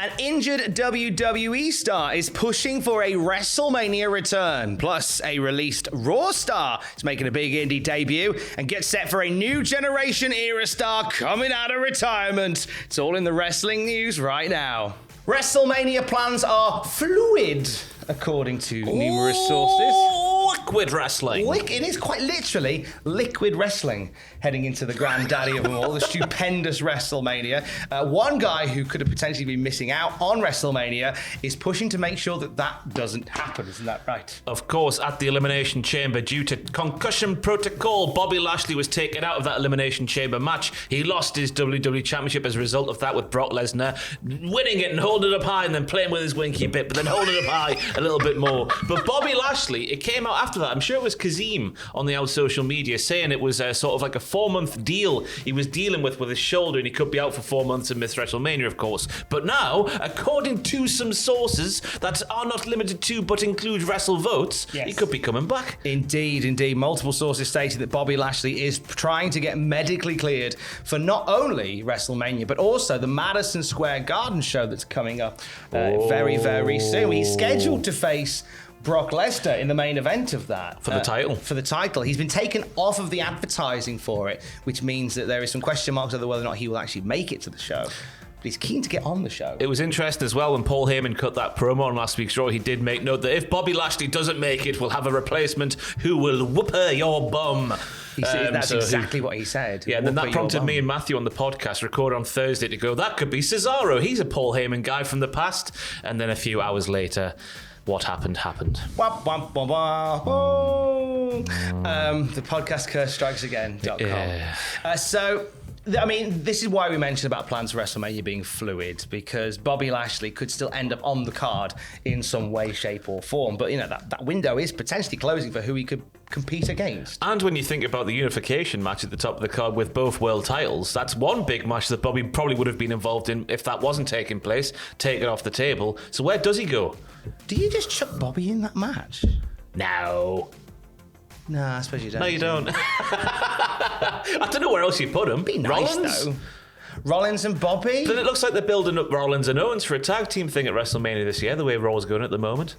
An injured WWE star is pushing for a WrestleMania return. Plus, a released Raw star is making a big indie debut and gets set for a New Generation Era star coming out of retirement. It's all in the wrestling news right now. WrestleMania plans are fluid, according to numerous sources. Liquid wrestling. It is quite literally liquid wrestling heading into the granddaddy of them all, the stupendous WrestleMania. One guy who could have potentially been missing out on WrestleMania is pushing to make sure that that doesn't happen. Isn't that right? Of course, at the Elimination Chamber, due to concussion protocol, Bobby Lashley was taken out of that Elimination Chamber match. He lost his WWE Championship as a result of that, with Brock Lesnar winning it and holding it up high and then playing with his winky bit, but then holding it up high a little bit more. But Bobby Lashley, it came out after that. I'm sure it was Kazim on the old social media saying it was sort of like a 4-month deal he was dealing with his shoulder, and he could be out for 4 months and miss WrestleMania, of course. But now, according to some sources that are not limited to but include WrestleVotes, he could be coming back. Indeed. Multiple sources stated that Bobby Lashley is trying to get medically cleared for not only WrestleMania, but also the Madison Square Garden show that's coming up very, very soon. He's scheduled to face Brock Lesnar in the main event of that. For the title. For the title. He's been taken off of the advertising for it, which means that there is some question marks over whether or not he will actually make it to the show. But he's keen to get on the show. It was interesting as well when Paul Heyman cut that promo on last week's Raw. He did make note that if Bobby Lashley doesn't make it, we'll have a replacement who will whoop your bum. That's exactly what he said. Yeah, and then that prompted me and Matthew on the podcast, recorded on Thursday, to go, that could be Cesaro. He's a Paul Heyman guy from the past. And then a few hours later, what happened. The podcast curse strikes again.com. This is why we mentioned about plans for WrestleMania being fluid, because Bobby Lashley could still end up on the card in some way, shape, or form. But, that window is potentially closing for who he could compete against. And when you think about the unification match at the top of the card with both world titles, that's one big match that Bobby probably would have been involved in if that wasn't taking place. Take it off the table. So where does he go? Do you just chuck Bobby in that match? No. No, I suppose you don't. No, you don't. I don't know where else you put him. Be nice, Rollins? though. Rollins and Bobby? Then it looks like they're building up Rollins and Owens for a tag team thing at WrestleMania this year, the way Raw's going at the moment.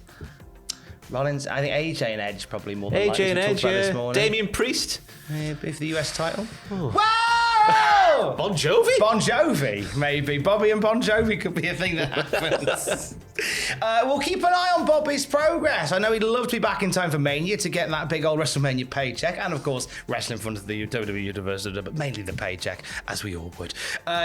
Rollins, I think AJ and Edge probably more than likely. AJ and Edge, this morning. Damien Priest. If the US title. Oh. Whoa! Bon Jovi? Bon Jovi, maybe. Bobby and Bon Jovi could be a thing that happens. We'll keep an eye on Bobby's progress. I know he'd love to be back in time for Mania to get that big old WrestleMania paycheck, and of course, wrestle in front of the WWE Universe, but mainly the paycheck, as we all would.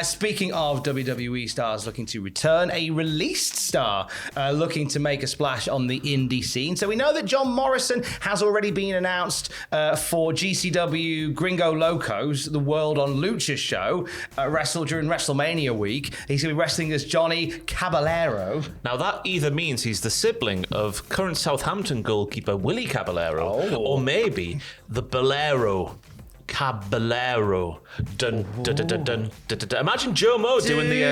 Speaking of WWE stars looking to return, a released star looking to make a splash on the indie scene. So we know that Jon Morrison has already been announced for GCW Gringo Locos, the World on Lucha show, wrestled during WrestleMania week. He's going to be wrestling as Johnny Caballero. Now that either means he's the sibling of current Southampton goalkeeper Willie Caballero, or maybe the Bolero. Caballero. Dun, dun, dun, dun, dun, dun, dun. Imagine Joe Mo doing the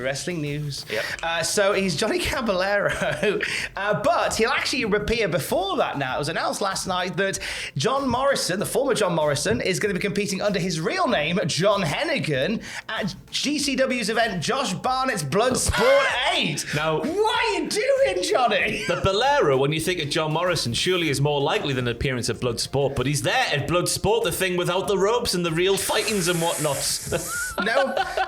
wrestling news. Yep. So he's Johnny Caballero, but he'll actually appear before that now. It was announced last night that Jon Morrison, the former Jon Morrison, is going to be competing under his real name, John Hennigan, at GCW's event, Josh Barnett's Bloodsport 8. Now, what are you doing, Johnny? The Bolero, when you think of Jon Morrison, surely is more likely than an appearance at Bloodsport, but he's there at Bloodsport, the thing without the ropes and the real fightings and whatnot.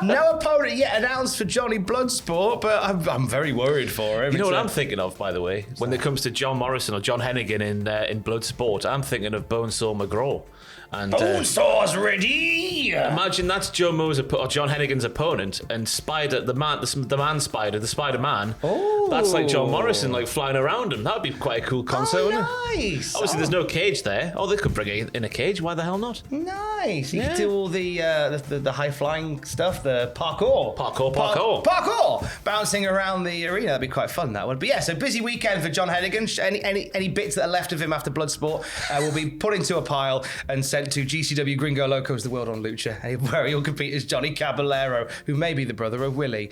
No opponent yet announced for Johnny Bloodsport, but I'm very worried for him. You know what I'm thinking of, by the way? When it comes to Jon Morrison or John Hennigan in Bloodsport, I'm thinking of Bonesaw McGraw. And Bonesaw's ready! Imagine that's Joe Mo's or John Hennigan's opponent, and Spider, the man Spider, the Spider-Man. Oh. That's like Jon Morrison, like flying around him. That would be quite a cool concept, wouldn't it? Nice! Obviously, there's no cage there. Oh, they could bring it in a cage. Why the hell not? Nice! You could do all the high-flying stuff, the parkour. Parkour! Bouncing around the arena. That'd be quite fun, that one. But yeah, so busy weekend for John Hennigan. Any bits that are left of him after Bloodsport will be put into a pile and sent to GCW Gringo Locos, the World on Lucha future, where he'll compete as Johnny Caballero, who may be the brother of Willie.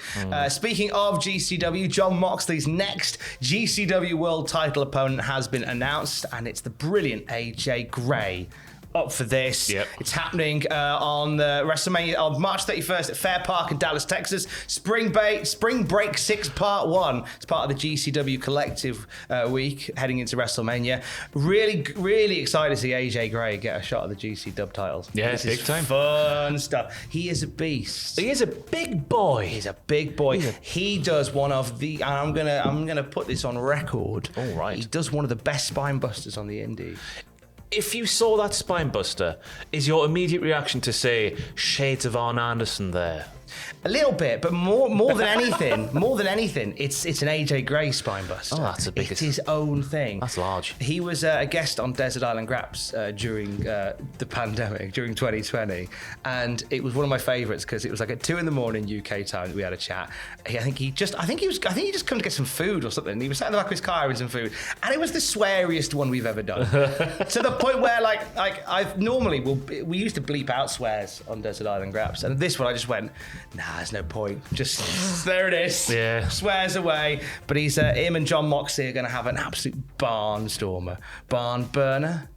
Speaking of GCW, Jon Moxley's next GCW World Title opponent has been announced, and it's the brilliant AJ Gray. Up for this. Yep. It's happening on WrestleMania on March 31st at Fair Park in Dallas, Texas. Spring Break 6 Part 1. It's part of the GCW Collective week heading into WrestleMania. Really, really excited to see AJ Gray get a shot at the GCW titles. Yeah, this big is time. Fun stuff. He is a beast. He is a big boy. He's a big boy. He does one of the, and I'm gonna put this on record. All right. He does one of the best spine busters on the Indy. If you saw that spine buster, is your immediate reaction to say shades of Arn Anderson there? A little bit, but more than anything, it's an AJ Gray spine buster. Oh, that's the biggest. It's his own thing. That's large. He was a guest on Desert Island Graps during the pandemic, during 2020, and it was one of my favourites because it was like at 2 a.m. UK time that we had a chat. I think he just come to get some food or something. He was sat in the back of his car having some food, and it was the sweariest one we've ever done. To the point where we used to bleep out swears on Desert Island Graps, and this one I just went, nah, there's no point. Just there it is. Yeah. Swears away. But him and Jon Moxley are going to have an absolute barnstormer. Barn burner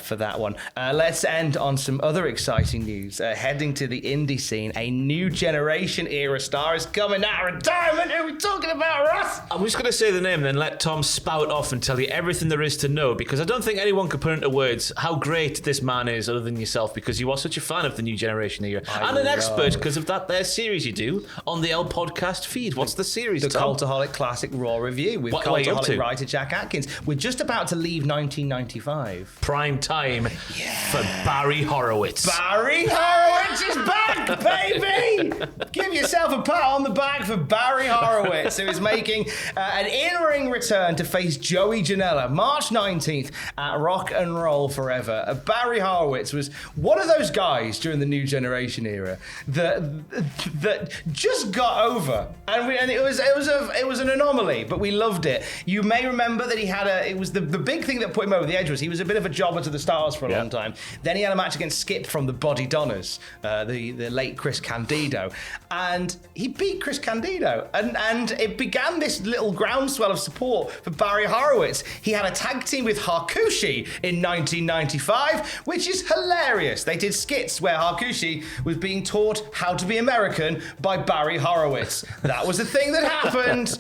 for that one. Let's end on some other exciting news. Heading to the indie scene, a New Generation Era star is coming out of retirement. Who are we talking about, Ross? I'm just going to say the name and then let Tom spout off and tell you everything there is to know, because I don't think anyone could put into words how great this man is other than yourself, because you are such a fan of the New Generation Era and an expert because of that there series you do on the L podcast feed. What's the series, The Tom? Cultaholic Classic Raw Review with Cultaholic writer Jack Atkins. We're just about to leave 1995. Prime time for Barry Horowitz. Barry Horowitz is back, baby! Give yourself a pat on the back for Barry Horowitz, who is making an in-ring return to face Joey Janela March 19th at Rock and Roll Forever. Barry Horowitz was one of those guys during the New Generation Era that just got over, and it was an anomaly, but we loved it. You may remember that he had it was the big thing that put him over the edge was he was a bit of a jobber to the stars for a long time. Then he had a match against Skip from the Body Donners, the late Chris Candido, and he beat Chris Candido, and it began this little groundswell of support for Barry Horowitz. He had a tag team with Hakushi in 1995, which is hilarious. They did skits where Hakushi was being taught how to be American by Barry Horowitz. That was the thing that happened.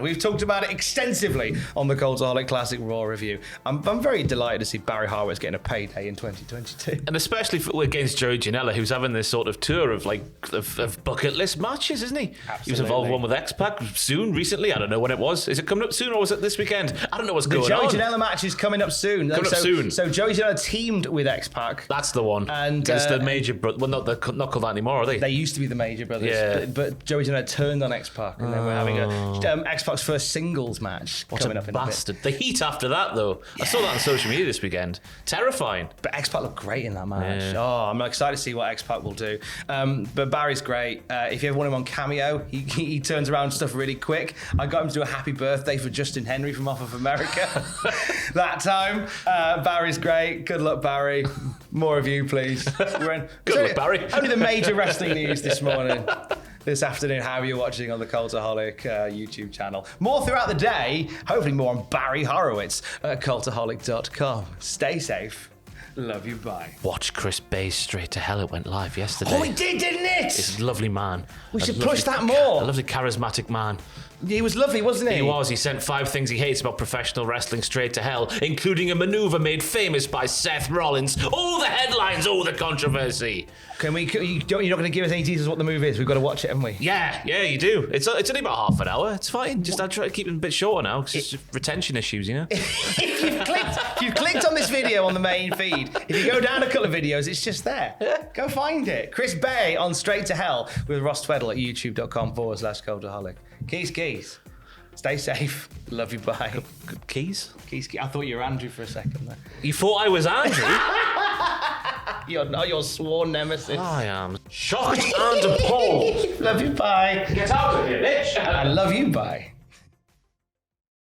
We've talked about it extensively on the Cultaholic Classic Raw review. I'm very delighted to see Barry Horowitz getting a payday in 2022. And especially against Joey Janela, who's having this sort of tour of bucket list matches, isn't he? Absolutely. He was involved in one with X-Pac recently. I don't know when it was. Is it coming up soon or was it this weekend? I don't know what's going on. The Joey Janela match is coming up soon. So Joey Janela teamed with X-Pac. That's the one. And it's the major brother. Well, they're not called that anymore, are they? They used to be the Major Brothers, but Joey Janela turned on X-Pac, and then we're having X-Pac's first singles match coming up in bastard. The heat after that, though. Yeah. I saw that on social media this weekend. Terrifying. But X-Pac looked great in that match. Yeah. Oh, I'm excited to see what X-Pac will do. But Barry's great. If you ever want him on Cameo, he turns around stuff really quick. I got him to do a happy birthday for Justin Henry from Off of America that time. Barry's great. Good luck, Barry. More of you, please. Good luck, Barry. Only the major wrestling news this morning. This afternoon, how you're watching on the Cultaholic YouTube channel. More throughout the day, hopefully more on Barry Horowitz at cultaholic.com. Stay safe. Love you, bye. Watch Chris Bay's Straight to Hell. It went live yesterday. Oh, he did, didn't it? He's a lovely man. We should push that more. A lovely charismatic man. He was lovely, wasn't he? He was. He sent 5 things he hates about professional wrestling straight to hell, including a maneuver made famous by Seth Rollins. All the headlines, all the controversy. You're not going to give us any details of what the move is. We've got to watch it, haven't we? Yeah, you do. It's only about half an hour. It's fine. Just I'll try to keep it a bit shorter now because it's just retention issues, you know. If you've clicked on this video on the main feed, if you go down a couple of videos, it's just there. Go find it. Chris Bay on Straight to Hell with Ross Tweddle at youtube.com/Cultaholic. Keys. Stay safe. Love you. Bye. Keys? I thought you were Andrew for a second there. You thought I was Andrew? You're your sworn nemesis. I am shocked and appalled. Love you. Bye. Get out of here, bitch. I love you. Bye.